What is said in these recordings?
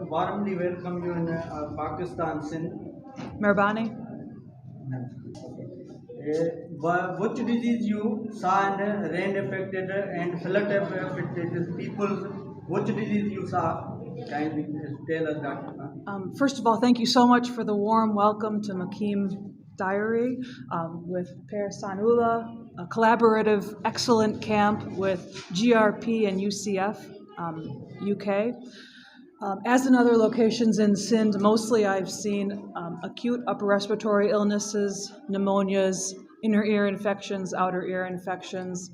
warmly welcome you in Pakistan, Sindh. Merbani. Which disease you saw in rain affected and flood affected people? Which disease you saw? Kindly tell us that. First of all, thank you so much for the warm welcome to Makim Diary with Per Sanula, a collaborative, excellent camp with GRP and UCF, UK. As in other locations in Sindh, mostly I've seen acute upper respiratory illnesses, pneumonias, inner ear infections, outer ear infections,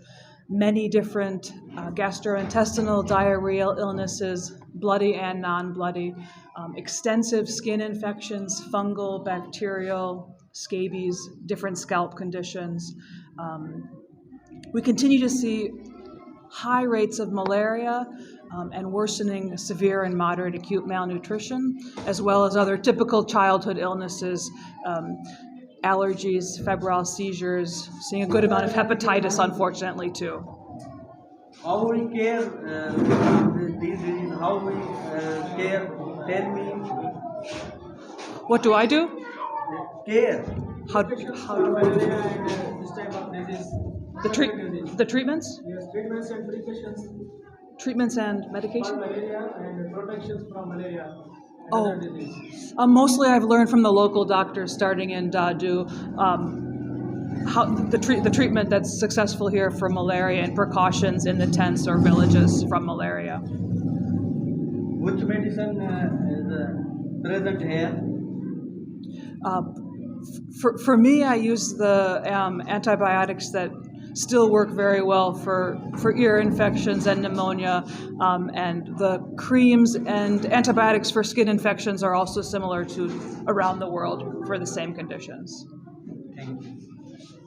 many different gastrointestinal, diarrheal illnesses, bloody and non-bloody, extensive skin infections, fungal, bacterial, scabies, different scalp conditions. We continue to see high rates of malaria and worsening severe and moderate acute malnutrition, as well as other typical childhood illnesses, allergies, febrile seizures, seeing a good amount of hepatitis, unfortunately, too. How we care these diseases? How we care? Tell me. What do I do? Care. How do I do? This type of disease. The treatments? Yes, treatments and precautions Treatments and for medication? malaria and protections from malaria. And Oh. other disease. Mostly I've learned from the local doctors starting in Dadu how the treatment that's successful here for malaria and precautions in the tents or villages from malaria. Which medicine is present here? For me, I use the antibiotics that still work very well for ear infections and pneumonia, and the creams and antibiotics for skin infections are also similar to around the world for the same conditions. Thank you.